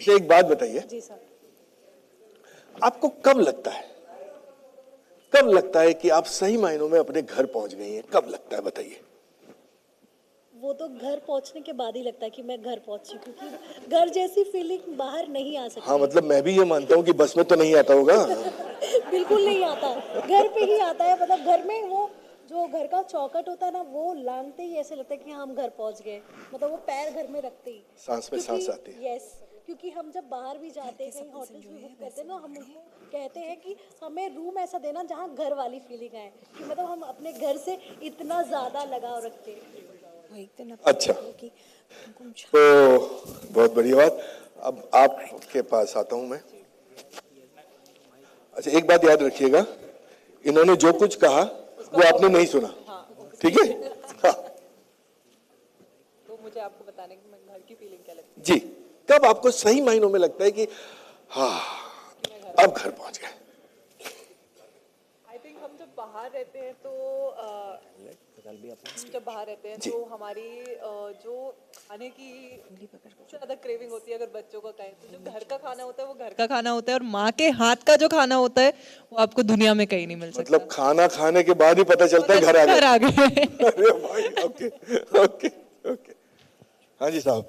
अच्छा एक बात बताइए, जी सर। आपको कब लगता है कि आप सही मायनों में अपने घर पहुंच गई हैं? कब लगता है बताइए? वो तो घर पहुंचने के बाद ही लगता है कि मैं घर पहुंची, क्योंकि घर जैसी फीलिंग बाहर नहीं आ सकती। हाँ मतलब मैं भी ये मानता हूँ कि बस में तो नहीं आता होगा। बिल्कुल नहीं आता, घर पे ही आता है। मतलब घर में वो जो घर का चौखट होता है ना, वो लांगते ही ऐसे लगता है कि हाँ हम घर पहुंच गए। मतलब वो पैर घर में रखते ही सांस में सांस आती है। यस, क्योंकि हम जब बाहर भी जाते हैं, कहीं होटल्स भी बुक करते हैं ना, हम उनको कहते हैं कि हमें रूम ऐसा देना जहाँ घर वाली फीलिंग आए, कि मतलब हम अपने घर से इतना ज्यादा लगाव रखते हैं। अच्छा, तो बहुत बढ़िया बात। अब आपके पास आता हूं मैं। अच्छा एक बात याद रखिएगा, इन्होंने जो कुछ कहा वो आपने नहीं सुना, ठीक है? हाँ तो मुझे आपको बताने की घर की फीलिंग क्या लगती जी, कब आपको सही मायनों में लगता है कि हाँ अब घर पहुंच गए? है? आई थिंक हम जब बाहर रहते हैं तो जी हमारी जो खाने की सबसे ज्यादा क्रेविंग होती है। अगर बच्चों का कहें तो जो घर का खाना होता है वो घर का खाना होता है, और माँ के हाथ का जो खाना होता है वो आपको दुनिया में कहीं नहीं मिल सकता। मतलब खाना खाने के बाद ही पता चलता है घर आ गए। घर आ गए। अरे भाई, ओके ओके ओके। हाँ जी साहब,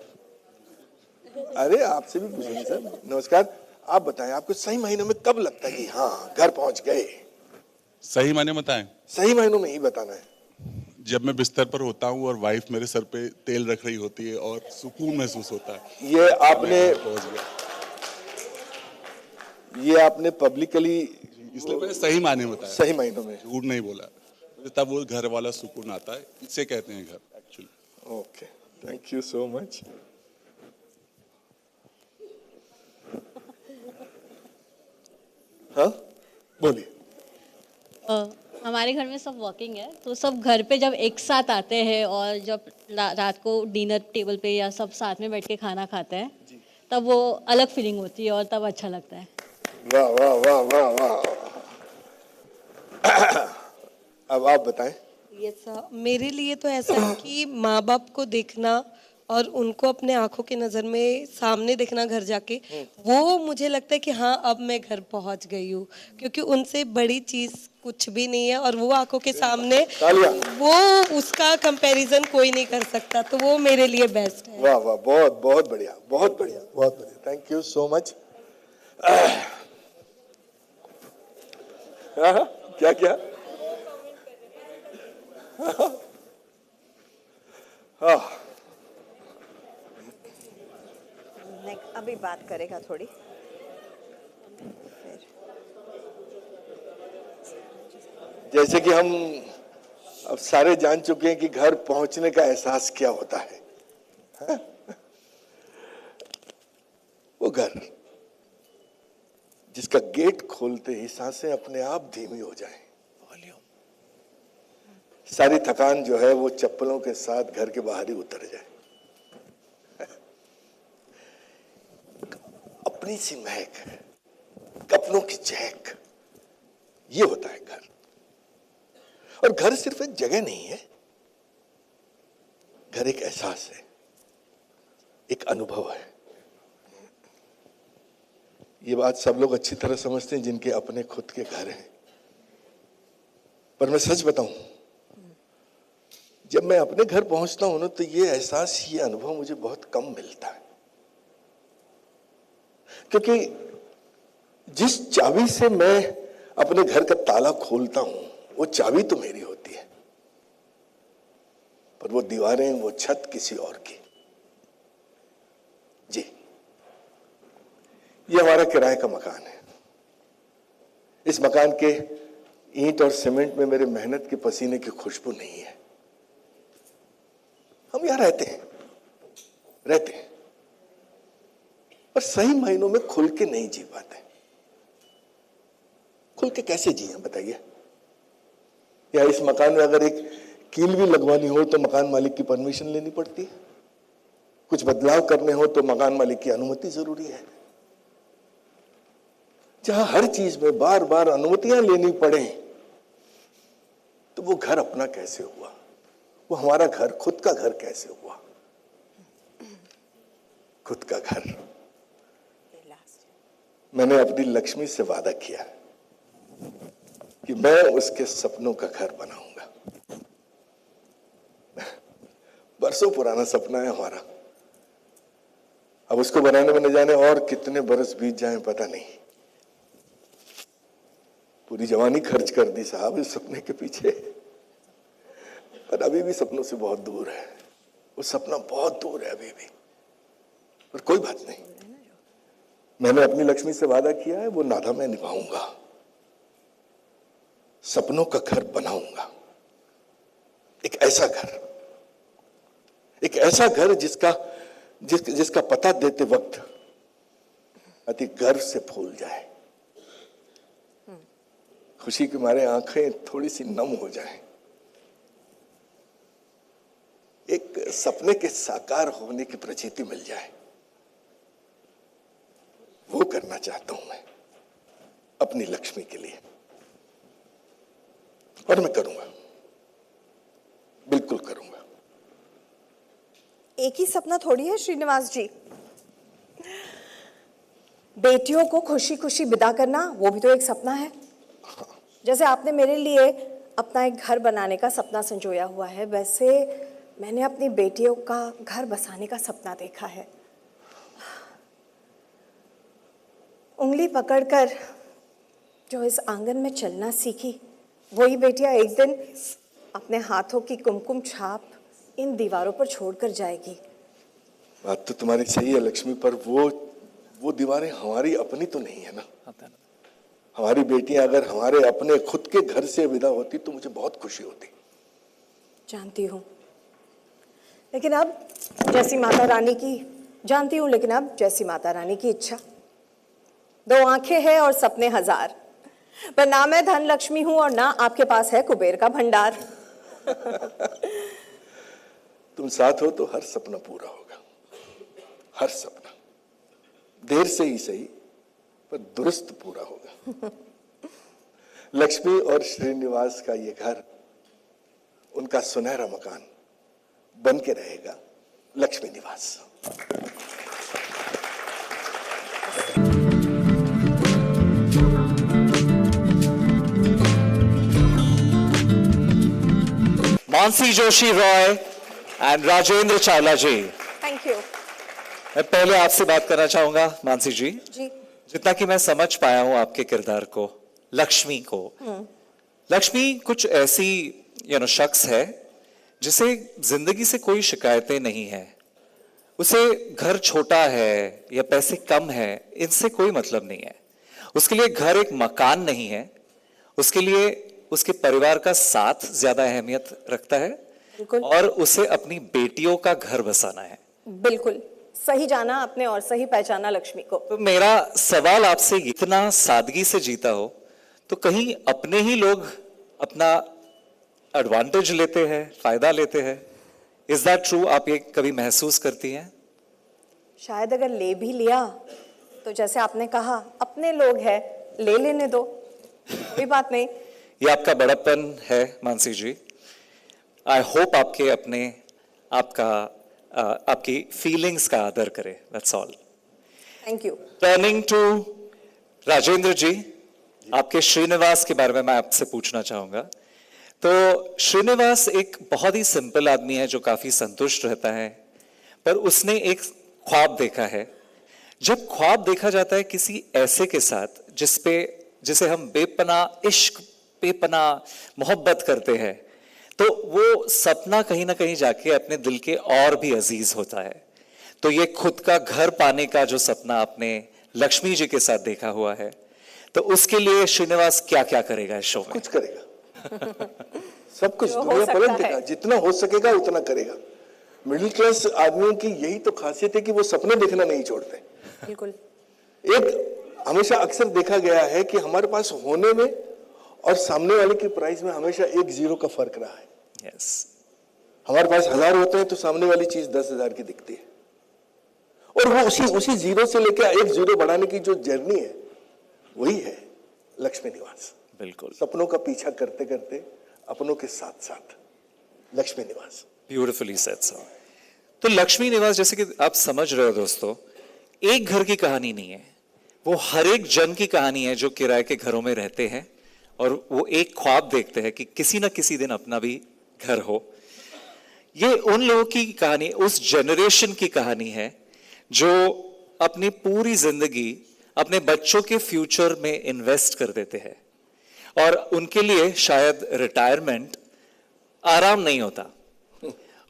अरे आपसे भी पूछेंगे सर। नमस्कार, आप बताएं आपको सही महीनों में कब लगता है कि हाँ घर पहुंच गए? सही मायने बताएं, सही महीनों में ही बताना है। जब मैं बिस्तर पर होता हूँ और वाइफ मेरे सर पे तेल रख रही होती है और सुकून महसूस होता है। ये मैं आपने घर पहुंच गया। ये आपने पब्लिकली इसलिए मैंने सही मायने बताया, सही महीनों में। झूठ नहीं बोला। मुझे तब वो घर वाला सुकून आता है, इसे कहते हैं घर actually. Okay, thank you so much. हाँ बोलिए। हमारे घर में सब वर्किंग है, तो सब घर पे जब एक साथ आते हैं और जब रात को डिनर टेबल पे या सब साथ में बैठ के खाना खाते हैं, तब वो अलग फीलिंग होती है और तब अच्छा लगता है। वाह वाह वाह वाह वाह। अब आप बताएं। यस सर, मेरे लिए तो ऐसा है कि माँ बाप को देखना और उनको अपने आंखों की नज़र में सामने देखना घर जाके, वो मुझे लगता है कि हाँ अब मैं घर पहुंच गई हूँ, क्योंकि उनसे बड़ी चीज़ कुछ भी नहीं है। और वो आंखों के सामने, तालियां। वो उसका कंपैरिजन कोई नहीं कर सकता, तो वो मेरे लिए बेस्ट है। वाह वाह, बहुत बहुत बढ़िया, बहुत बढ़िया, बहुत बढ़िया, थैंक यू सो मच। क्या क्या? हाँ अभी बात करेगा थोड़ी। जैसे कि हम अब सारे जान चुके हैं कि घर पहुंचने का एहसास क्या होता है, हाँ? वो घर जिसका गेट खोलते ही सांसें अपने आप धीमी हो जाएं, सारी थकान जो है वो चप्पलों के साथ घर के बाहर ही उतर जाए, अपनी सी महक, कपड़ों की चहक, ये होता है घर। और घर सिर्फ एक जगह नहीं है, घर एक एहसास है, एक अनुभव है। ये बात सब लोग अच्छी तरह समझते हैं जिनके अपने खुद के घर हैं। पर मैं सच बताऊं, जब मैं अपने घर पहुंचता हूं ना, तो ये एहसास, ये अनुभव मुझे बहुत कम मिलता है। क्योंकि जिस चाबी से मैं अपने घर का ताला खोलता हूं, वो चाबी तो मेरी होती है, पर वो दीवारें, वो छत किसी और की। जी, ये हमारा किराए का मकान है। इस मकान के ईंट और सीमेंट में मेरे मेहनत के पसीने की खुशबू नहीं है। हम यहां रहते हैं, पर सही मायनों में खुल के नहीं जी पाते। खुल के कैसे जिए बताइए? या इस मकान में अगर एक कील भी लगवानी हो तो मकान मालिक की परमिशन लेनी पड़ती है, कुछ बदलाव करने हो तो मकान मालिक की अनुमति जरूरी है। जहां हर चीज में बार बार अनुमतियां लेनी पड़े, तो वो घर अपना कैसे हुआ? वो हमारा घर, खुद का घर कैसे हुआ? खुद का घर मैंने अपनी लक्ष्मी से वादा किया कि मैं उसके सपनों का घर बनाऊंगा। बरसों पुराना सपना है हमारा। अब उसको बनाने में न जाने और कितने बरस बीत जाएं पता नहीं। पूरी जवानी खर्च कर दी साहब इस सपने के पीछे, पर अभी भी सपनों से बहुत दूर है। वो सपना बहुत दूर है अभी भी, पर कोई बात नहीं। मैंने अपनी लक्ष्मी से वादा किया है, वो नादा मैं निभाऊंगा। सपनों का घर बनाऊंगा, एक ऐसा घर, एक ऐसा घर जिसका पता देते वक्त अति गर्व से फूल जाए, खुशी के मारे आंखें थोड़ी सी नम हो जाएं, एक सपने के साकार होने की प्रतीति मिल जाए। वो करना चाहता हूं मैं अपनी लक्ष्मी के लिए, और मैं करूंगा, बिल्कुल करूंगा। एक ही सपना थोड़ी है श्रीनिवास जी, बेटियों को खुशी खुशी विदा करना वो भी तो एक सपना है। जैसे आपने मेरे लिए अपना एक घर बनाने का सपना संजोया हुआ है, वैसे मैंने अपनी बेटियों का घर बसाने का सपना देखा है। उंगली पकड़कर जो इस आंगन में चलना सीखी, वही बेटियां एक दिन अपने हाथों की कुमकुम छाप इन दीवारों पर छोड़कर जाएगी। बात तो तुम्हारी सही है लक्ष्मी, पर वो दीवारें हमारी अपनी तो नहीं है ना। हमारी बेटियां अगर हमारे अपने खुद के घर से विदा होती तो मुझे बहुत खुशी होती। जानती हूँ, लेकिन अब जैसी माता रानी की जानती हूँ लेकिन अब जैसी माता रानी की इच्छा। 2 आंखें हैं और सपने हजार, पर ना मैं धन लक्ष्मी हूं और ना आपके पास है कुबेर का भंडार। तुम साथ हो तो हर सपना पूरा होगा, हर सपना, देर से ही सही पर दुरुस्त पूरा होगा। लक्ष्मी और श्रीनिवास का ये घर, उनका सुनहरा मकान बन के रहेगा Lakshmi Niwas. Mansi Joshi Roy and Rajendra Chawla ji, thank you. मैं पहले आपसे बात करना चाहूंगा मानसी जी। जी, जितना कि मैं समझ पाया हूं आपके किरदार को, लक्ष्मी को, लक्ष्मी कुछ ऐसी शख्स है जिसे जिंदगी से कोई शिकायतें नहीं है। उसे घर छोटा है या पैसे कम है, इनसे कोई मतलब नहीं है। उसके लिए घर एक मकान नहीं है, उसके लिए उसके परिवार का साथ ज्यादा अहमियत रखता है, बिल्कुल। और उसे अपनी बेटियों का घर बसाना है। बिल्कुल सही जाना आपने और सही पहचाना लक्ष्मी को। तो मेरा सवाल आपसे, इतना सादगी से जीता हो तो कहीं अपने ही लोग अपना एडवांटेज लेते हैं, फायदा लेते हैं? Is that true? आप ये कभी महसूस करती हैं? शायद अगर ले भी लिया तो जैसे आपने कहा अपने लोग हैं, ले लेने दो, कोई बात नहीं। ये आपका बड़प्पन है मानसी जी। आई होप आपके अपने आपकी फीलिंग्स का आदर करे, that's all. Thank you. Turning to Rajendra ji, आपके श्रीनिवास के बारे में मैं आपसे पूछना चाहूंगा। तो श्रीनिवास एक बहुत ही सिंपल आदमी है जो काफी संतुष्ट रहता है, पर उसने एक ख्वाब देखा है। जब ख्वाब देखा जाता है किसी ऐसे के साथ जिसे हम बेपनाह इश्क, बेपनाह मोहब्बत करते हैं, तो वो सपना कहीं ना कहीं जाके अपने दिल के और भी अजीज होता है। तो ये खुद का घर पाने का जो सपना आपने लक्ष्मी जी के साथ देखा हुआ है, तो उसके लिए श्रीनिवास क्या क्या करेगा इस शो में? कुछ करेगा। सब कुछ जो हो दुनिया सकता पलट है। देगा, जितना हो सकेगा उतना करेगा। मिडिल क्लास आदमियों की यही तो खासियत है कि वो सपने देखना नहीं छोड़ते। बिल्कुल। एक हमेशा अक्सर देखा गया है कि हमारे पास होने में और सामने वाले की प्राइस में हमेशा 1 0 का फर्क रहा है। यस। हमारे पास 1000 होते हैं तो सामने वाली चीज 10,000 की दिखती है, और वो उसी 0 से लेकर 1 0 बढ़ाने की जो जर्नी है वही है लक्ष्मी निवास। बिल्कुल। सपनों का पीछा करते करते अपनों के साथ साथ लक्ष्मी निवास। Beautifully said sir. तो लक्ष्मी निवास, जैसे कि आप समझ रहे हो दोस्तों, एक घर की कहानी नहीं है, वो हर एक जन की कहानी है जो किराए के घरों में रहते हैं और वो एक ख्वाब देखते हैं कि किसी ना किसी दिन अपना भी घर हो। ये उन लोगों की कहानी, उस जनरेशन की कहानी है जो अपनी पूरी जिंदगी अपने बच्चों के फ्यूचर में इन्वेस्ट कर देते हैं और उनके लिए शायद रिटायरमेंट आराम नहीं होता,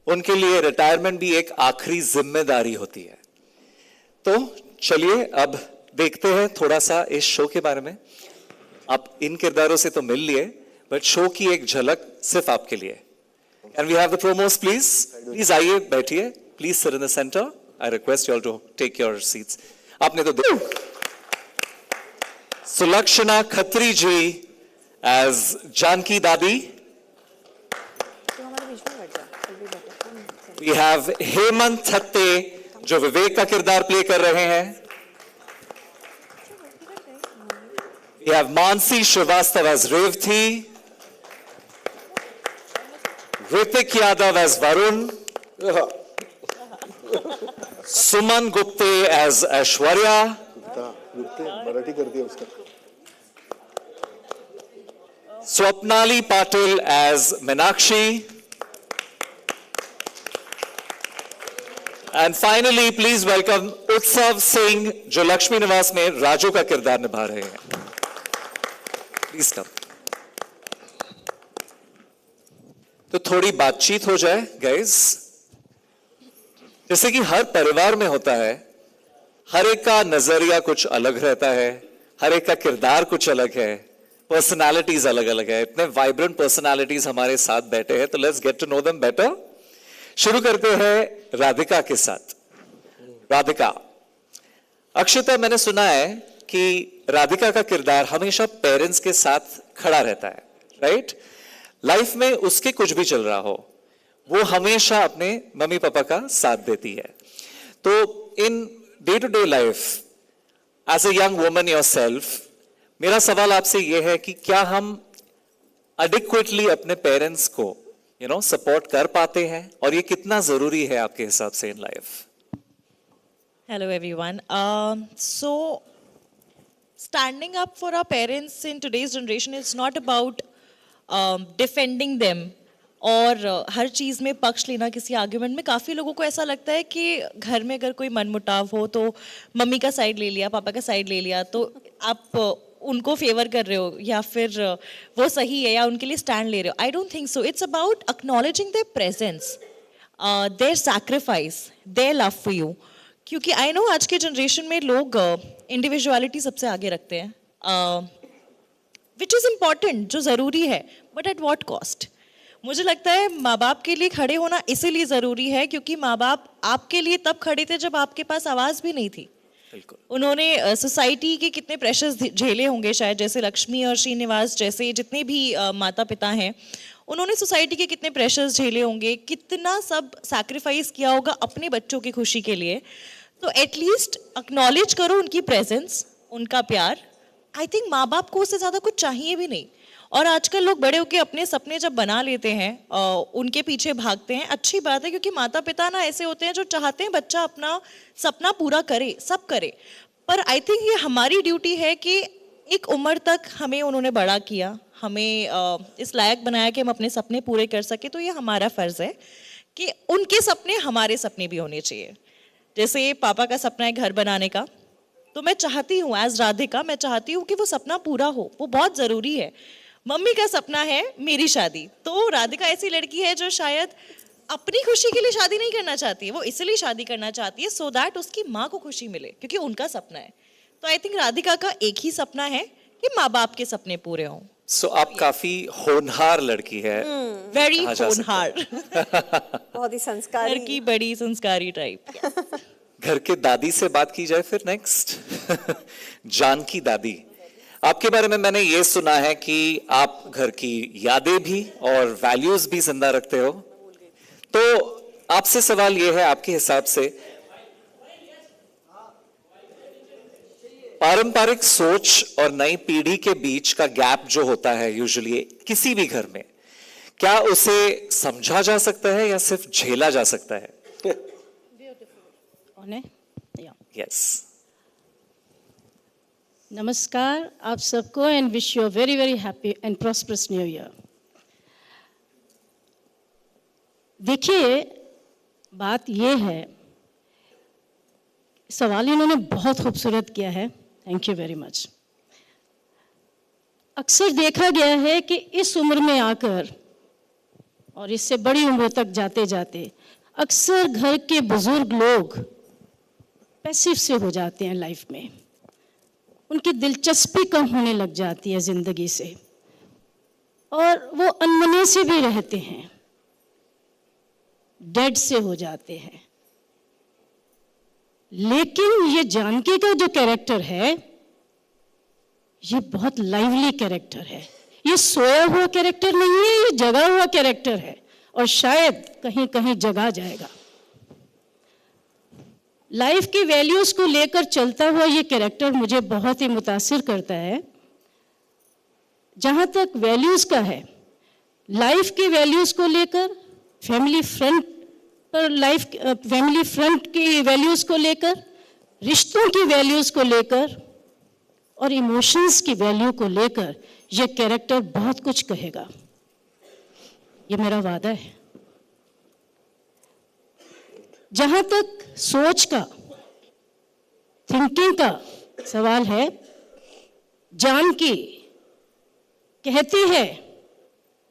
उनके लिए रिटायरमेंट भी एक आखिरी जिम्मेदारी होती है। तो चलिए अब देखते हैं थोड़ा सा इस शो के बारे में। आप इन किरदारों से तो मिल लिए, बट शो की एक झलक सिर्फ आपके लिए। Can we have the promos, please? Please आइए, बैठिए. Please sit in the center. I request you all to take your seats. आपने तो देखा सुलक्षणा खत्री जी as जानकी दादी. We have हेमंत थत्ते जो विवेक का किरदार प्ले कर रहे हैं. We have Mansi Srivastava as Revati. Hrithik Yadav as Varun. Suman Gupte as Aishwarya. Marathi कर दिया उसका. Swapnali Patil as Meenakshi. And finally, please welcome उत्सव सिंह जो लक्ष्मी निवास में राजू का किरदार निभा रहे हैं. Please come. तो थोड़ी बातचीत हो जाए गाइस. जैसे कि हर परिवार में होता है, हर एक का नजरिया कुछ अलग रहता है, हर एक का किरदार कुछ अलग है, पर्सनालिटीज अलग अलग है. इतने वाइब्रेंट पर्सनालिटीज हमारे साथ बैठे हैं, तो let's get to know them better. शुरू करते हैं राधिका के साथ. राधिका, अक्षिता, मैंने सुना है कि राधिका का किरदार हमेशा पेरेंट्स के साथ खड़ा रहता है, राइट? लाइफ में उसके कुछ भी चल रहा हो, वो हमेशा अपने मम्मी पापा का साथ देती है. तो in day to day life as a young woman yourself, मेरा सवाल आपसे यह है कि क्या हम एडिक्वेटली अपने पेरेंट्स को सपोर्ट कर पाते हैं, और ये कितना जरूरी है आपके हिसाब से in life? Hello everyone. So standing up for our parents in today's generation is not about defending them और हर चीज़ में पक्ष लेना किसी आर्ग्यूमेंट में. काफ़ी लोगों को ऐसा लगता है कि घर में अगर कोई मनमुटाव हो तो मम्मी का साइड ले लिया, पापा का साइड ले लिया, तो आप उनको फेवर कर रहे हो या फिर वो सही है या उनके लिए स्टैंड ले रहे हो. I don't think so. It's about acknowledging their presence, their sacrifice, their love for you. क्योंकि आई नो आज के जनरेशन में लोग इंडिविजुअलिटी सबसे आगे रखते हैं, विच इज़ इम्पॉर्टेंट, जो ज़रूरी है, बट एट वॉट कॉस्ट. मुझे लगता है माँ बाप के लिए खड़े होना इसीलिए ज़रूरी है क्योंकि माँ बाप आपके लिए तब खड़े थे जब आपके पास आवाज़ भी नहीं थी. उन्होंने सोसाइटी के कितने प्रेशर्स झेले होंगे, शायद जैसे लक्ष्मी और श्रीनिवास जैसे जितने भी माता पिता हैं, उन्होंने सोसाइटी के कितने प्रेशर्स झेले होंगे, कितना सब सैक्रिफाइस किया होगा अपने बच्चों की खुशी के लिए. तो एटलीस्ट एक्नॉलेज करो उनकी प्रेजेंस, उनका प्यार. आई थिंक माँ बाप को उससे ज़्यादा कुछ चाहिए भी नहीं. और आजकल लोग बड़े होकर अपने सपने जब बना लेते हैं, उनके पीछे भागते हैं. अच्छी बात है, क्योंकि माता पिता ना ऐसे होते हैं जो चाहते हैं बच्चा अपना सपना पूरा करे, सब करे. पर आई थिंक ये हमारी ड्यूटी है कि एक उम्र तक हमें उन्होंने बड़ा किया, हमें इस लायक बनाया कि हम अपने सपने पूरे कर सके. तो ये हमारा फ़र्ज़ है कि उनके सपने हमारे सपने भी होने चाहिए. जैसे पापा का सपना है घर बनाने का, तो मैं चाहती हूँ एज राधिका, मैं चाहती हूँ कि वो सपना पूरा हो, वो बहुत ज़रूरी है. मम्मी का सपना है मेरी शादी, तो राधिका ऐसी लड़की है जो शायद अपनी खुशी के लिए शादी नहीं करना चाहती है, वो इसलिए शादी करना चाहती है सो दैट उसकी माँ को खुशी मिले, क्योंकि उनका सपना है. तो आई थिंक राधिका का एक ही सपना है कि माँ बाप के सपने पूरे हों. सो आप काफी होनहार लड़की है. वेरी होनहार. बहुत ही संस्कारी, घर की बड़ी संस्कारी टाइप. घर के दादी से बात की जाए फिर नेक्स्ट. जानकी दादी, आपके बारे में मैंने ये सुना है कि आप घर की यादें भी और वैल्यूज भी जिंदा रखते हो. तो आपसे सवाल ये है, आपके हिसाब से पारंपरिक सोच और नई पीढ़ी के बीच का गैप जो होता है यूजुअली किसी भी घर में, क्या उसे समझा जा सकता है या सिर्फ झेला जा सकता है? यस. नमस्कार आप सबको and wish you a very very happy and prosperous new year. देखिए बात ये है, सवाल इन्होंने बहुत खूबसूरत किया है, थैंक यू वेरी मच। अक्सर देखा गया है कि इस उम्र में आकर और इससे बड़ी उम्र तक जाते जाते अक्सर घर के बुजुर्ग लोग पैसिव से हो जाते हैं लाइफ में, उनकी दिलचस्पी कम होने लग जाती है जिंदगी से और वो अनमने से भी रहते हैं, डेड से हो जाते हैं। लेकिन ये जानकी का जो कैरेक्टर है ये बहुत लाइवली कैरेक्टर है, ये सोया हुआ कैरेक्टर नहीं है, ये जगा हुआ कैरेक्टर है और शायद कहीं कहीं जगा जाएगा। लाइफ की वैल्यूज को लेकर चलता हुआ ये कैरेक्टर मुझे बहुत ही मुतासिर करता है। जहां तक वैल्यूज का है, लाइफ की वैल्यूज को लेकर, फैमिली फ्रंट पर फैमिली फ्रंट की वैल्यूज को लेकर, रिश्तों की वैल्यूज को लेकर और इमोशंस की वैल्यू को लेकर ये कैरेक्टर बहुत कुछ कहेगा, ये मेरा वादा है। जहां तक सोच का, थिंकिंग का सवाल है, जानकी कहती है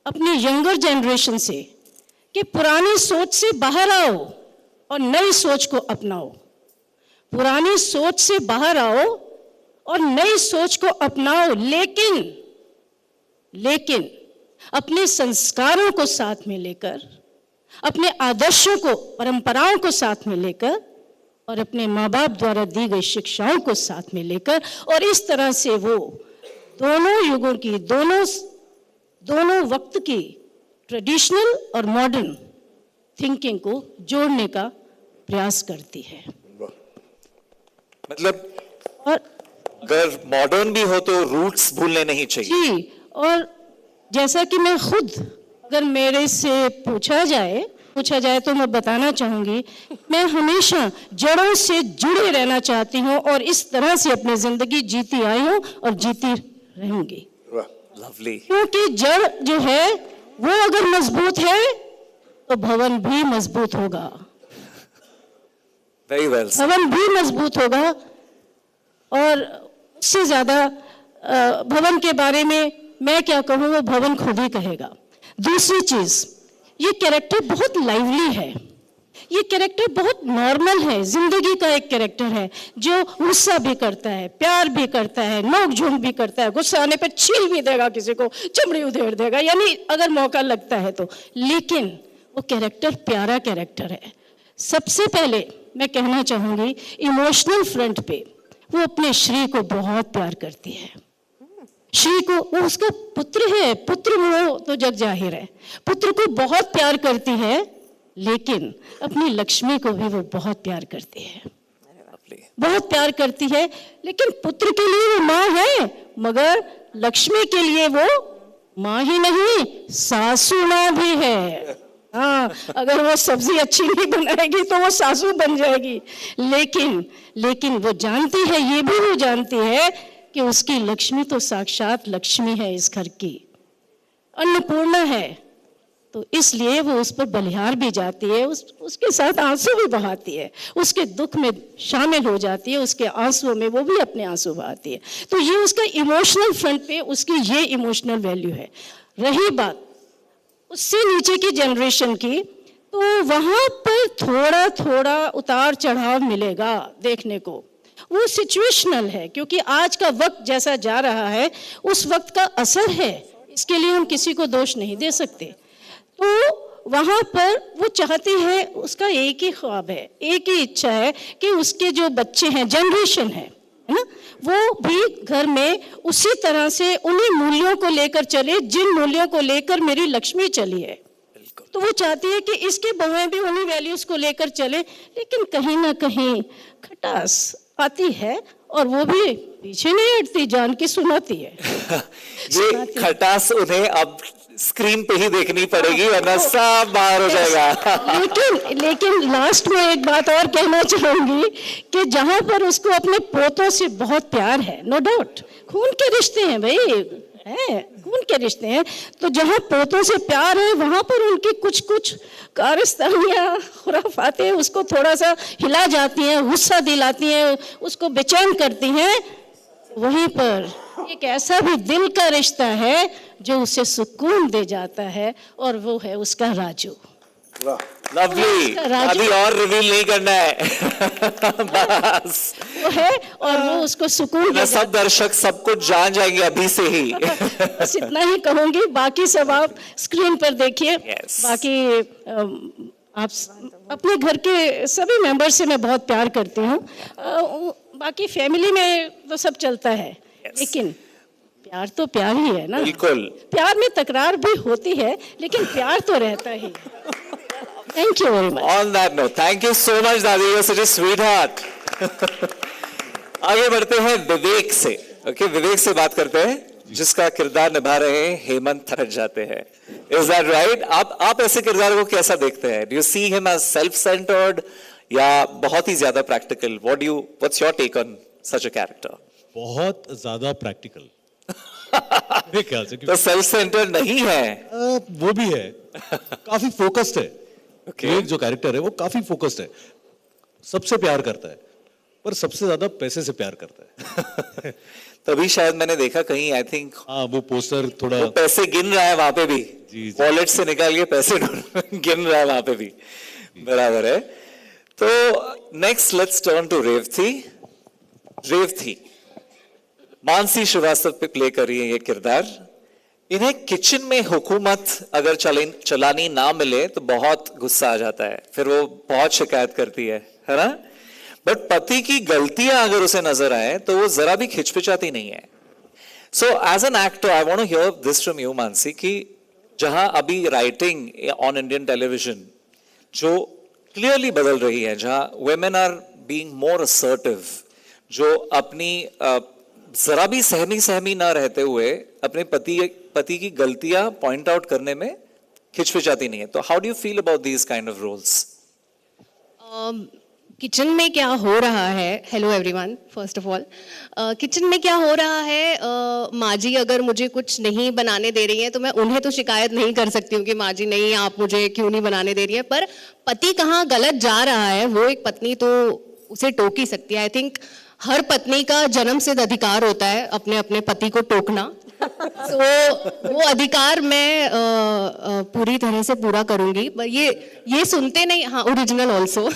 अपनी यंगर जनरेशन से कि पुरानी सोच से बाहर आओ और नई सोच को अपनाओ। पुरानी सोच से बाहर आओ और नई सोच को अपनाओ, लेकिन अपने संस्कारों को साथ में लेकर, अपने आदर्शों को, परंपराओं को साथ में लेकर और अपने माँ बाप द्वारा दी गई शिक्षाओं को साथ में लेकर, और इस तरह से वो दोनों युगों की, दोनों वक्त की ट्रेडिशनल और मॉडर्न थिंकिंग को जोड़ने का प्रयास करती है। मतलब और अगर मॉडर्न भी हो तो रूट्स भूलने नहीं चाहिए। जी, और जैसा कि मैं खुद, अगर मेरे से पूछा जाए तो मैं बताना चाहूंगी, मैं हमेशा जड़ों से जुड़े रहना चाहती हूँ और इस तरह से अपनी जिंदगी जीती आई हूँ और जीती रहूंगी। लवली। क्योंकि जड़ जो है वो अगर मजबूत है तो भवन भी मजबूत होगा, वेरी वेल। भवन भी मजबूत होगा और उससे ज्यादा भवन के बारे में मैं क्या कहूँ, वो भवन खुद ही कहेगा। दूसरी चीज, ये कैरेक्टर बहुत लाइवली है, ये कैरेक्टर बहुत नॉर्मल है, जिंदगी का एक कैरेक्टर है जो गुस्सा भी करता है, प्यार भी करता है, नोक-झोंक भी करता है, गुस्सा आने पे छील भी देगा, किसी को चमड़ी उधेड़ देगा, यानी अगर मौका लगता है तो। लेकिन वो कैरेक्टर प्यारा कैरेक्टर है। सबसे पहले मैं कहना चाहूंगी, इमोशनल फ्रंट पे वो अपने श्री को बहुत प्यार करती है। श्री को, वो उसका पुत्र है, पुत्र मोह तो जग जाहिर है, पुत्र को बहुत प्यार करती है, लेकिन अपनी लक्ष्मी को भी वो बहुत प्यार करती है, बहुत प्यार करती है। लेकिन पुत्र के लिए वो माँ है, मगर लक्ष्मी के लिए वो माँ ही नहीं, सासू माँ भी है। हाँ, अगर वो सब्जी अच्छी नहीं बनाएगी तो वो सासू बन जाएगी। लेकिन वो जानती है, ये भी वो जानती है कि उसकी लक्ष्मी तो साक्षात लक्ष्मी है, इस घर की अन्नपूर्णा है, तो इसलिए वो उस पर बलिहार भी जाती है, उसके साथ आंसू भी बहाती है, उसके दुख में शामिल हो जाती है, उसके आंसुओं में वो भी अपने आंसू बहाती है। तो ये उसका इमोशनल फ्रंट पे उसकी ये इमोशनल वैल्यू है। रही बात उससे नीचे की जनरेशन की, तो वहां पर थोड़ा थोड़ा उतार चढ़ाव मिलेगा देखने को, वो सिचुएशनल है, क्योंकि आज का वक्त जैसा जा रहा है उस वक्त का असर है, इसके लिए हम किसी को दोष नहीं दे सकते। तो वहां पर वो चाहती है, उसका एक ही ख्वाब है, एक ही इच्छा है कि उसके जो बच्चे हैं, जनरेशन है ना, वो भी घर में उसी तरह से उन्हीं मूल्यों को लेकर चले जिन मूल्यों को लेकर मेरी लक्ष्मी चली है। तो वो चाहती है कि इसके बहुएं भी उन्हीं वैल्यूज को लेकर चले, लेकिन कहीं ना कहीं खटास आती है और वो भी पीछे नहीं हटती, जान की सुनाती है। ये खटास उन्हें अब स्क्रीन पे ही देखनी पड़ेगी वरना सब बाहर हो जाएगा। लेकिन लास्ट में एक बात और कहना चाहूंगी कि जहां पर उसको अपने पोतों से बहुत प्यार है, नो डाउट, खून के रिश्ते हैं भाई, हैं खून के रिश्ते हैं, तो जहां पोतों से प्यार है वहां पर उनकी कुछ कुछ कारस्तानियां खुराफातें उसको थोड़ा सा हिला जाती हैं, गुस्सा दिलाती हैं, उसको बेचैन करती हैं। वहीं पर एक ऐसा भी दिल का रिश्ता है जो उसे सुकून दे जाता है, और वो है उसका राजू। लवली, अभी और रिवील नहीं करना है बस वो है, और वो उसको सुकून दे सब दर्शक सब कुछ जान जाएंगे अभी से ही। बस इतना ही कहूंगी, बाकी सब आप स्क्रीन पर देखिए। बाकी आप अपने घर के सभी मेंबर से मैं बहुत प्यार करती हूँ, बाकी फैमिली में तो सब चलता है, लेकिन प्यार तो प्यार ही है ना। बिल्कुल, प्यार में तकरार भी होती है लेकिन प्यार तो रहता ही। Thank you very much. On that note, thank you so much दादी, you are such a sweetheart. आगे बढ़ते हैं विवेक से। ओके, विवेक से बात करते हैं जिसका किरदार निभा रहे हैं हेमंत थरट जाते हैं। Is that right? आप ऐसे किरदार को कैसा देखते हैं? Do you see him as self centered या बहुत ही ज्यादा practical? What's your take on such a character? बहुत ज्यादा प्रैक्टिकल मेरे ख्याल से। तो सेल्फ सेंटर्ड नहीं है? वो भी है, काफी फोकस्ड है। एक जो कैरेक्टर है वो काफी फोकस्ड है, सबसे प्यार करता है पर सबसे ज्यादा पैसे से प्यार करता है। तभी शायद मैंने देखा कहीं, आई थिंक वो पोस्टर थोड़ा वो पैसे गिन रहा है वहां पे भी, वॉलेट से निकाल के पैसे गिन रहा है वहां पे भी। बराबर है। तो next let's turn to Revathi. Revathi Mansi Shrivastava पे प्ले कर रही है ये किरदार। इन्हें किचन में हुकूमत अगर चलानी ना मिले तो बहुत गुस्सा आ जाता है, फिर वो बहुत शिकायत करती है ना। बट पति की गलतियां अगर उसे नजर आए तो वो जरा भी खिचपिचाती नहीं है। So as an actor I want to hear this from you Mansi, कि जहां अभी राइटिंग ऑन इंडियन टेलीविजन जो क्लियरली बदल रही है, जहां women are being more assertive, जो अपनी जरा भी सहमी ना रहते हुए अपने पति की गलतियां पॉइंट आउट करने में खिचपिचाती नहीं है। तो how do you feel about these kind of roles? Kitchen में क्या हो रहा है, hello everyone, first of all kitchen में क्या हो रहा है, माँ जी अगर मुझे कुछ नहीं बनाने दे रही है तो मैं उन्हें तो शिकायत नहीं कर सकती हूँ कि माँ जी नहीं आप मुझे क्यों नहीं बनाने दे रही है, पर पति कहाँ गलत जा रहा है वो एक पत्नी तो उसे टोक ही सकती है। आई थिंक हर पत्नी का जन्म सिद्ध अधिकार होता है अपने अपने पति को टोकना, तो वो अधिकार मैं पूरी तरह से पूरा करूंगी। पर ये सुनते नहीं, हाँ ओरिजिनल ऑल्सो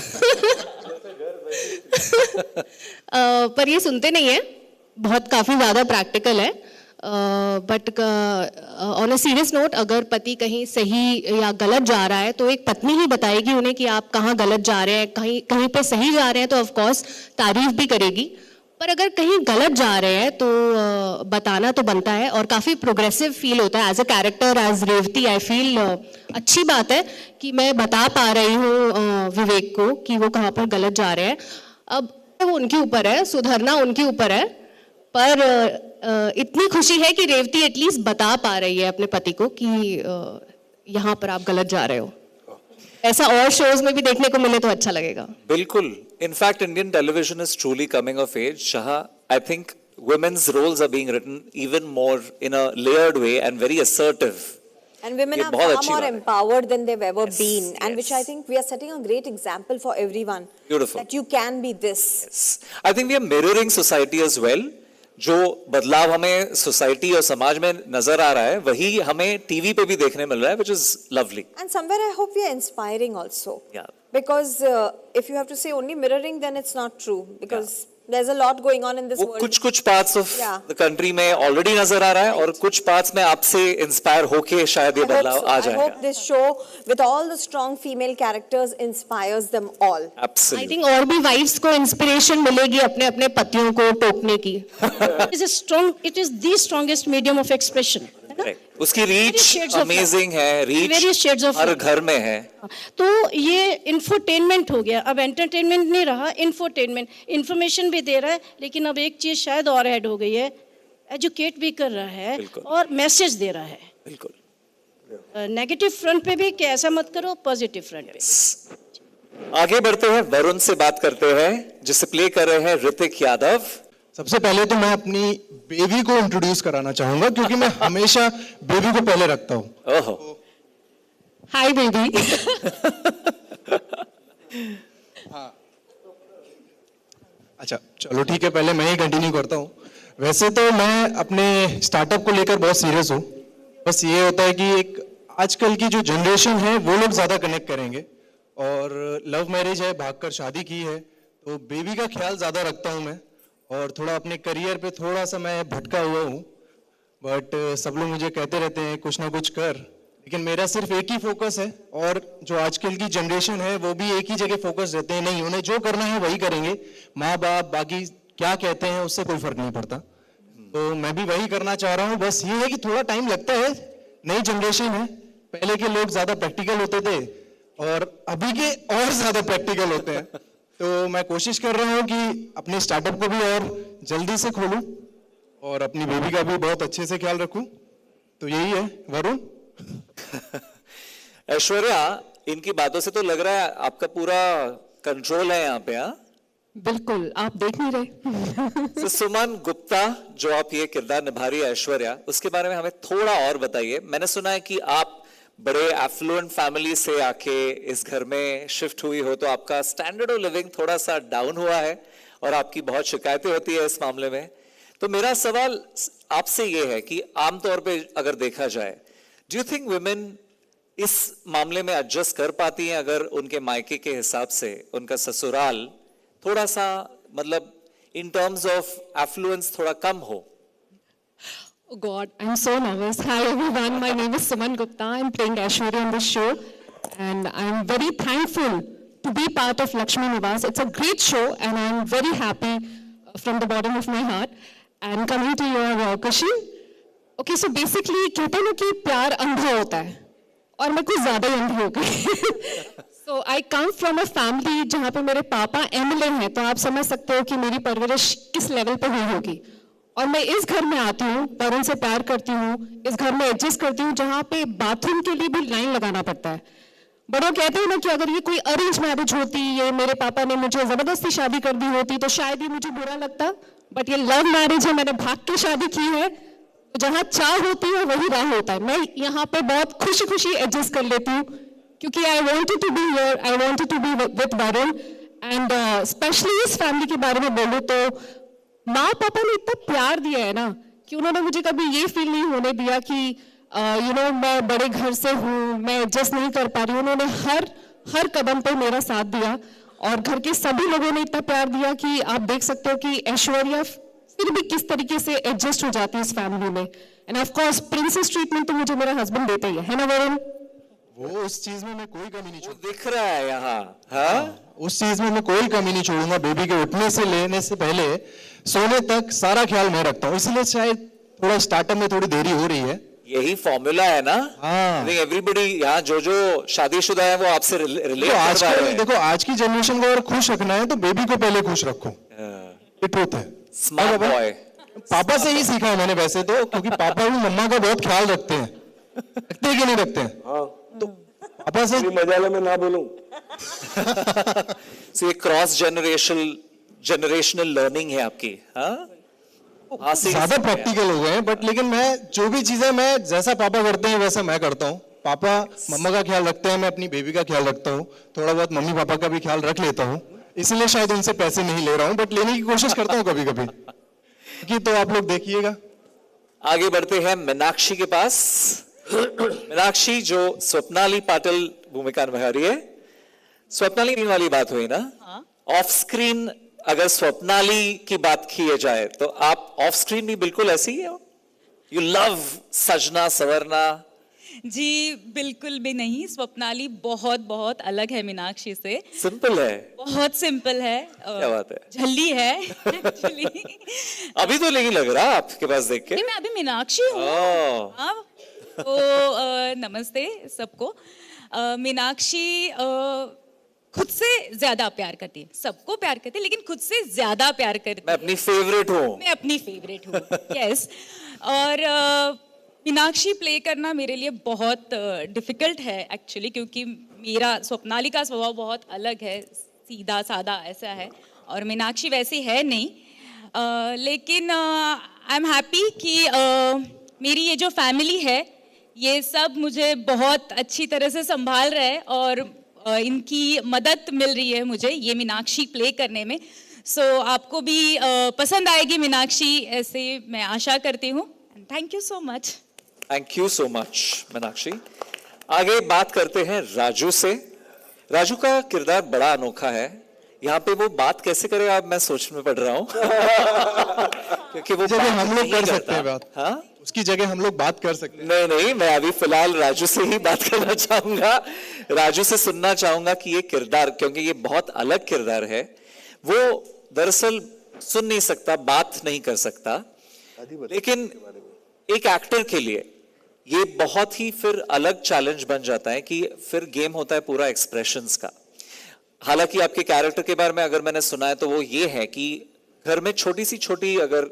पर ये सुनते नहीं है, बहुत काफी ज्यादा प्रैक्टिकल है। But on a serious note, अगर पति कहीं सही या गलत जा रहा है तो एक पत्नी ही बताएगी उन्हें कि आप कहाँ गलत जा रहे हैं, कहीं पे सही जा रहे हैं तो ऑफ कोर्स तारीफ भी करेगी, पर अगर कहीं गलत जा रहे हैं तो बताना तो बनता है। और काफी प्रोग्रेसिव फील होता है as a character, as Revathi. I feel अच्छी बात है कि मैं बता पा रही हूँ विवेक को कि वो कहाँ पर गलत जा रहे हैं। अब वो उनके ऊपर है, सुधरना उनके ऊपर है, पर इतनी खुशी है कि रेवती एटलीस्ट बता पा रही है अपने पति को कि यहाँ पर आप गलत जा रहे हो। ऐसा और शोज में भी देखने को मिले तो अच्छा लगेगा। बिल्कुल। In fact Indian television is truly coming of age, जहां I think women's roles are being written even more in a layered way and very assertive. And women are far more empowered than they've ever been, and which I think we are setting a great example for everyone. Beautiful. That you can be this. Yes. I think we are mirroring society as well. जो बदलाव हमें society और समाज में नजर आ रहा है वही हमें टीवी पे भी देखने मिल रहा है, which is lovely. And somewhere I hope we are inspiring also. Yeah. Because if you have to say only mirroring, then it's not true. Because there's a lot going on in this world. कुछ parts of the country में already नजर आ रहा है और कुछ parts में आपसे inspire होके शायद ये बदलाव आ जाएगा। I hope this show with all the strong female characters inspires them all. Absolutely. I think और भी वाइफ्स को इंस्पिरेशन मिलेगी अपने अपने पतियों को टोकने की। It is the strongest medium of expression. उसकी रीच अमेजिंग है, रीच हर घर में है। तो ये इंफोटेनमेंट हो गया, अब एंटरटेनमेंट नहीं रहा, इंफोटेनमेंट। इंफॉर्मेशन भी दे रहा है, लेकिन अब एक चीज शायद और ऐड हो गई है, एजुकेट भी कर रहा है और मैसेज दे रहा है। बिल्कुल। नेगेटिव फ्रंट पे भी कि ऐसा मत करो, पॉजिटिव फ्रंट पे। आगे बढ़ते हैं, वरुण से बात करते हैं जिसे प्ले कर रहे हैं ऋतिक यादव। सबसे पहले तो मैं अपनी बेबी को इंट्रोड्यूस कराना चाहूंगा क्योंकि मैं हमेशा बेबी को पहले रखता हूँ। ओहो, हाय बेबी। हाँ, अच्छा चलो ठीक है, पहले मैं ही कंटिन्यू करता हूँ। वैसे तो मैं अपने स्टार्टअप को लेकर बहुत सीरियस हूँ। बस ये होता है कि एक आजकल की जो जनरेशन है वो लोग ज्यादा कनेक्ट करेंगे, और लव मैरिज है, भागकर शादी की है, तो बेबी का ख्याल ज्यादा रखता हूँ मैं, और थोड़ा अपने करियर पे थोड़ा सा मैं भटका हुआ हूँ। बट सब लोग मुझे कहते रहते हैं कुछ ना कुछ कर, लेकिन मेरा सिर्फ एक ही फोकस है, और जो आजकल की जनरेशन है वो भी एक ही जगह फोकस रहते हैं, नहीं उन्हें जो करना है वही करेंगे, माँ बाप बाकी क्या कहते हैं उससे कोई फर्क नहीं पड़ता। तो मैं भी वही करना चाह रहा हूँ। बस ये है कि थोड़ा टाइम लगता है, नई जनरेशन है, पहले के लोग ज्यादा प्रैक्टिकल होते थे और अभी के और ज्यादा प्रैक्टिकल होते हैं। तो मैं कोशिश कर रहा हूँ कि अपने स्टार्टअप को भी और जल्दी से खोलूं और अपनी बेबी का भी बहुत अच्छे से ख्याल रखूं। तो यही है वरुण। ऐश्वर्या, इनकी बातों से तो लग रहा है आपका पूरा कंट्रोल है यहाँ पे। हाँ बिल्कुल, आप देख नहीं रहे। तो सुमन गुप्ता, जो आप ये किरदार निभा रही है ऐश्वर्या, उसके बारे में हमें थोड़ा और बताइए। मैंने सुना है कि आप बड़े एफ्लुएंट फैमिली से आके इस घर में शिफ्ट हुई हो, तो आपका स्टैंडर्ड ऑफ लिविंग थोड़ा सा डाउन हुआ है और आपकी बहुत शिकायतें होती है इस मामले में। तो मेरा सवाल आपसे ये है कि आमतौर पे अगर देखा जाए, डू यू थिंक वुमेन इस मामले में एडजस्ट कर पाती हैं अगर उनके मायके के हिसाब से उनका ससुराल थोड़ा सा, मतलब इन टर्म्स ऑफ एफ्लुएंस थोड़ा कम हो? Oh God, I'm so nervous. Hi everyone, my name is Suman Gupta. I'm playing Aishwarya on this show, and I'm very thankful to be part of Lakshmi Niwas. It's a great show, and I'm very happy from the bottom of my heart. And coming to your question, okay, so basically कहते हैं ना कि प्यार अंधा होता है, और मैं कुछ ज्यादा ही अंधी हो गई। So I come from a family जहाँ पे मेरे पापा MLA हैं, तो आप समझ सकते हो कि मेरी परवरिश किस लेवल पे हुई होगी। और मैं इस घर में आती हूँ और उनसे प्यार करती हूँ, इस घर में एडजस्ट करती हूँ जहाँ पे बाथरूम के लिए भी लाइन लगाना पड़ता है। बड़ों कहते हैं ना कि अगर ये कोई अरेंज मैरिज होती, ये मेरे पापा ने मुझे जबरदस्ती शादी कर दी होती तो शायद ये मुझे बुरा लगता, बट ये लव मैरिज है, मैंने भाग के शादी की है। जहाँ चाह होती है वही राह होता है। मैं यहाँ पे बहुत खुशी खुशी एडजस्ट कर लेती हूँ क्योंकि I wanted to be here, I wanted to be with Varun. And specially इस फैमिली के बारे में बोलूँ तो माँ पापा ने इतना प्यार दिया है ना कि उन्होंने मुझे कभी ये फील नहीं होने दिया कि मैं बड़े घर से हूँ, मैं एडजस्ट नहीं कर पा रही हूँ। उन्होंने हर कदम पे मेरा साथ दिया और घर के सभी लोगों ने इतना प्यार दिया कि आप देख सकते हो कि ऐश्वर्या फिर भी किस तरीके से एडजस्ट हो जाती है इस फैमिली में। End of course princess treatment तो मुझे मेरा हस्बैंड देता ही है ना वरुण? वो उस चीज में मैं कोई कमी नहीं छोड़ूंगा। दिख रहा है यहाँ। हाँ, उस चीज में मैं कोई कमी नहीं छोड़ूंगा। बेबी के उठने से लेने से पहले सोने तक सारा ख्याल मैं रखता हूँ, इसलिए शायद थोड़ा स्टार्टअप में थोड़ी देरी हो रही है। यही फॉर्मूला है ना? हाँ। एवरीबडी यहाँ जो शादीशुदा है वो आपसे रिलेट कर रहा है। देखो आज की जनरेशन को अगर खुश रखना है तो बेबी को पहले खुश रखो। ये ट्रूथ है। Smart boy. पापा से ही सीखा है मैंने वैसे तो, क्योंकि पापा भी मम्मा का बहुत ख्याल रखते हैं। रखते हैं कि नहीं रखते हैं? हाँ। तो पापा से मजाला में ना बोलूं। ये क्रॉस जनरेशनल लर्निंग है आपकी। हाँ, ज्यादा प्रैक्टिकल हो गए हैं, बट लेकिन मैं जो भी चीजें मैं जैसा पापा करते हैं वैसा मैं करता हूँ। पापा मम्मा का ख्याल रखते हैं, मैं अपनी बेबी का ख्याल रखता हूँ, थोड़ा बहुत मम्मी पापा का भी ख्याल रख लेता हूँ। इसलिए शायद उनसे पैसे नहीं ले रहा हूँ, बट लेने की कोशिश करता हूँ कभी कभी कि तो आप लोग देखिएगा। आगे बढ़ते हैं मीनाक्षी के पास। मीनाक्षी जो स्वप्नाली पाटिल भूमिका निभा रही है। स्वप्नाली वाली बात हुई ना? ऑफ स्क्रीन अगर स्वप्नाली की बात की जाए तो आप ऑफ स्क्रीन भी बिल्कुल ऐसी ही हो? यू लव सजना सवरना? जी बिल्कुल भी नहीं। स्वप्नाली बहुत बहुत अलग है मीनाक्षी से। सिंपल है, बहुत सिंपल है। क्या बात है? झल्ली है एक्चुअली। अभी तो नहीं लग रहा आपके पास देख के। मैं अभी मीनाक्षी हूँ। तो नमस्ते सबको। मीनाक्षी खुद से ज्यादा प्यार करती है, सबको प्यार करती है लेकिन खुद से ज्यादा प्यार करती है। मैं अपनी फेवरेट हूँ। मैं अपनी फेवरेट हूँ। यस। और मीनाक्षी प्ले करना मेरे लिए बहुत डिफिकल्ट है एक्चुअली, क्योंकि मेरा स्वप्नाली का स्वभाव बहुत अलग है, सीधा सादा ऐसा है, और मीनाक्षी वैसी है नहीं। लेकिन आई एम हैप्पी कि मेरी ये जो फैमिली है ये सब मुझे बहुत अच्छी तरह से संभाल रहा है, और इनकी मदद मिल रही है मुझे ये मीनाक्षी प्ले करने में। सो आपको भी पसंद आएगी मीनाक्षी, ऐसे मैं आशा करती हूँ। Thank you so much. Thank you so much Meenakshi. आगे बात करते हैं राजू से। राजू का किरदार बड़ा अनोखा है, यहाँ पे वो बात कैसे करेगा अब मैं सोच में पड़ रहा हूँ क्योंकि वो जगह हम लोग कर सकते हैं बात। हाँ, उसकी जगह हम लोग बात कर सकते हैं। नहीं, मैं अभी फिलहाल राजू से ही बात करना चाहूंगा, राजू से सुनना चाहूंगा कि ये किरदार, क्योंकि ये बहुत अलग किरदार है, वो दरअसल सुन नहीं सकता, बात नहीं कर सकता, लेकिन एक एक्टर के लिए ये बहुत ही फिर अलग चैलेंज बन जाता है कि फिर गेम होता है पूरा एक्सप्रेशंस का। हालांकि आपके कैरेक्टर के बारे में अगर मैंने सुना है तो वो ये है कि घर में छोटी सी छोटी अगर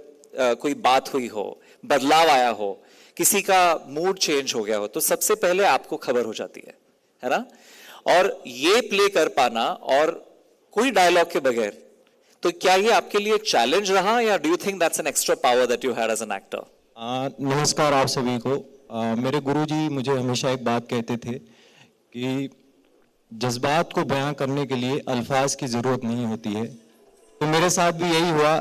कोई बात हुई हो, बदलाव आया हो, किसी का मूड चेंज हो गया हो, तो सबसे पहले आपको खबर हो जाती है ना? और ये प्ले कर पाना और कोई डायलॉग के बगैर, तो क्या ये आपके लिए चैलेंज रहा या do you think that's an extra power that you had as an actor? नमस्कार आप सभी को। मेरे गुरुजी मुझे हमेशा एक बात कहते थे कि जज्बात को बयां करने के लिए अल्फाज की जरूरत नहीं होती है। तो मेरे साथ भी यही हुआ।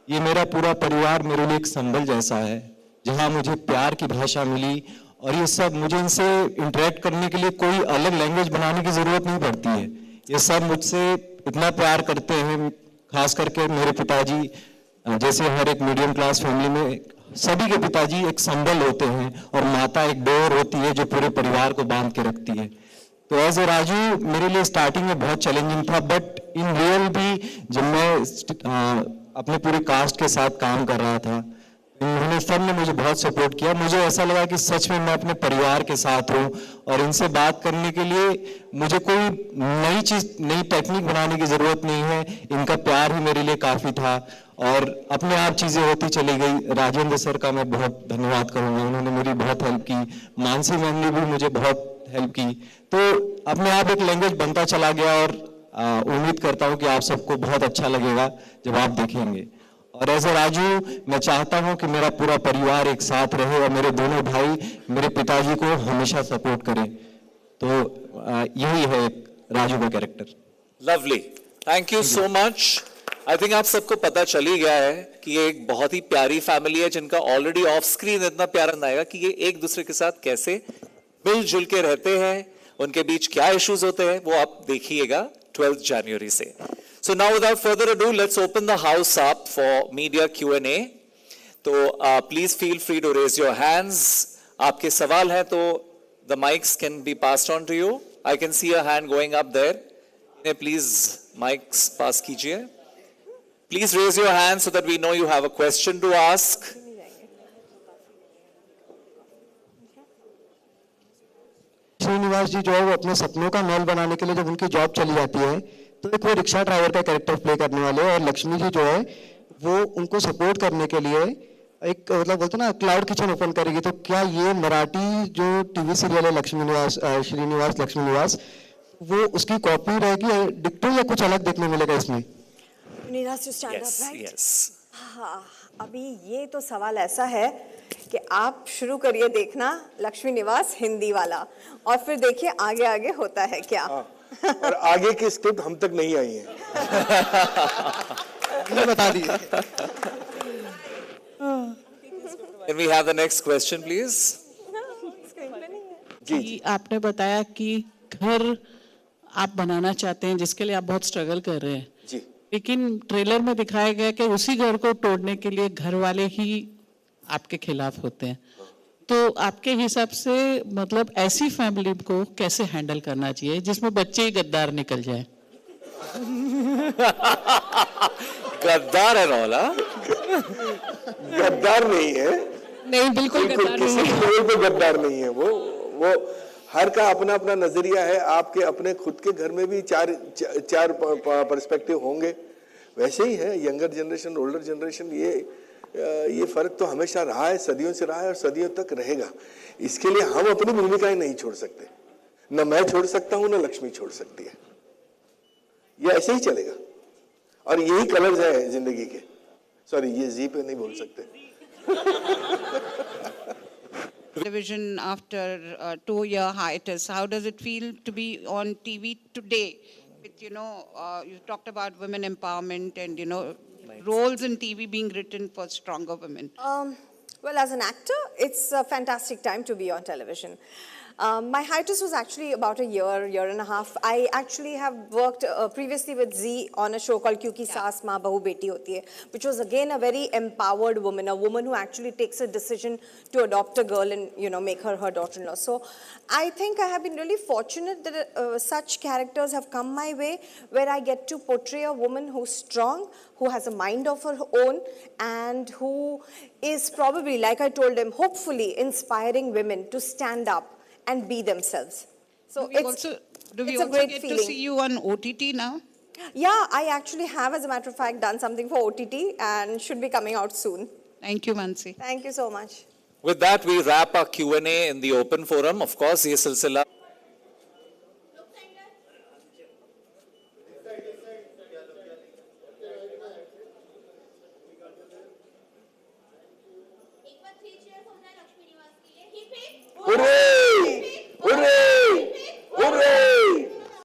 ये मेरा पूरा परिवार मेरे लिए एक संबल जैसा है, जहां मुझे प्यार की भाषा मिली, और ये सब मुझे इनसे इंटरेक्ट करने के लिए कोई अलग लैंग्वेज बनाने की जरूरत नहीं पड़ती है। ये सब मुझसे इतना प्यार करते हैं, खास करके मेरे पिताजी, जैसे हर एक मीडियम क्लास फैमिली में सभी के पिताजी एक संबल होते हैं और माता एक डोर होती है जो पूरे परिवार को बांध के रखती है। तो एज ए राजू मेरे लिए स्टार्टिंग में बहुत चैलेंजिंग था, बट इन रियल भी जब मैं अपने पूरे कास्ट के साथ काम कर रहा था, इन्होंने सब ने मुझे बहुत सपोर्ट किया। मुझे ऐसा लगा कि सच में मैं अपने परिवार के साथ हूँ, और इनसे बात करने के लिए मुझे कोई नई चीज, नई टेक्निक बनाने की जरूरत नहीं है। इनका प्यार ही मेरे लिए काफी था, और अपने आप चीजें होती चली गई। राजेंद्र सर का मैं बहुत धन्यवाद करूंगा, उन्होंने मेरी बहुत हेल्प की। मानसी मैम ने भी मुझे बहुत हेल्प की। तो अपने आप एक लैंग्वेज बनता चला गया, और उम्मीद करता हूँ कि आप सबको बहुत अच्छा लगेगा जब आप देखेंगे। और एज ए राजू मैं चाहता हूँ कि मेरा पूरा परिवार एक साथ रहे, और मेरे दोनों भाई मेरे पिताजी को हमेशा सपोर्ट करें। तो यही है राजू का character. Lovely, thank you so much. I think आप सबको पता चल ही गया है कि ये एक बहुत ही प्यारी फैमिली है, जिनका ऑलरेडी ऑफ स्क्रीन इतना प्यारा आएगा कि ये एक दूसरे के साथ कैसे मिलजुल के रहते हैं, उनके बीच क्या इश्यूज होते हैं, वो आप देखिएगा 12 जनवरी से। So now without further ado, let's open the house up for media Q&A. तो please feel free to raise your hands. आपके सवाल हैं तो the mics can be passed on to you. I can see a hand going up there. Please mics pass कीजिए. Please raise your hand so that we know you have a question to ask. Srinivas जी जो है वो अपने सपनों का महल बनाने के लिए जब उनकी जॉब चली जाती है, तो एक वो रिक्शा ड्राइवर का कैरेक्टर प्ले करने वाले, और लक्ष्मी जी जो है वो उनको सपोर्ट करने के लिए एक मतलब बोलते ना क्लाउड किचन ओपन करेगी। तो क्या ये मराठी जो टीवी सीरियल है लक्ष्मी निवास, श्रीनिवास लक्ष्मी निवास, वो उसकी कॉपी रहेगी डिक्टो, या कुछ अलग देखने मिलेगा इसमें? हाँ, अभी ये तो सवाल ऐसा है कि आप शुरू करिए देखना लक्ष्मी निवास हिंदी वाला, और फिर देखिए आगे आगे होता है क्या। और आगे की स्क्रिप्ट हम तक नहीं आई है। बता दिए। Can we have the next question, please? जी, आपने बताया कि घर आप बनाना चाहते हैं, जिसके लिए आप बहुत स्ट्रगल कर रहे हैं जी। लेकिन ट्रेलर में दिखाया गया कि उसी घर को तोड़ने के लिए घर वाले ही आपके खिलाफ होते हैं। तो आपके हिसाब से मतलब ऐसी फैमिली को कैसे हैंडल करना चाहिए जिसमें बच्चे ही गद्दार निकल जाए? गद्दार है रौला? गद्दार नहीं है, नहीं बिल्कुल गद्दार नहीं है। कोई तो गद्दार नहीं है। वो हर का अपना अपना नजरिया है। आपके अपने खुद के घर में भी चार पर्सपेक्टिव होंगे, वैसे ही है यंगर जनरेशन, ओल्डर जनरेशन। ये ये फर्क तो हमेशा रहा है, सदियों से रहा है और सदियों तक रहेगा। इसके लिए हम अपनी भूमिकाएं नहीं छोड़ सकते, न मैं छोड़ सकता हूं न लक्ष्मी छोड़ सकती है। ये ऐसे ही चलेगा और यही कलर्स है जिंदगी के। सॉरी, ये जी पे नहीं बोल सकते। Television after a 2-year hiatus, how does it feel to be on TV today? With, you talked about women empowerment and, roles in TV being written for stronger women. Well, as an actor, it's a fantastic time to be on television. My hiatus was actually about a year and a half. I actually have worked previously with Zee on a show called Kyunki Saas Maa Bahu Beti Hoti Hai, which was again a very empowered woman, a woman who actually takes a decision to adopt a girl and, make her daughter-in-law. So I think I have been really fortunate that such characters have come my way, where I get to portray a woman who's strong, who has a mind of her own, and who is probably, like I told him, hopefully inspiring women to stand up and be themselves. So Do we it's a also great get feeling. to see you on OTT now? Yeah, I actually have, as a matter of fact, done something for OTT and should be coming out soon. Thank you, Mansi. Thank you so much. With that, we wrap our Q&A in the open forum. Of course, ये सिलसिला Hooray!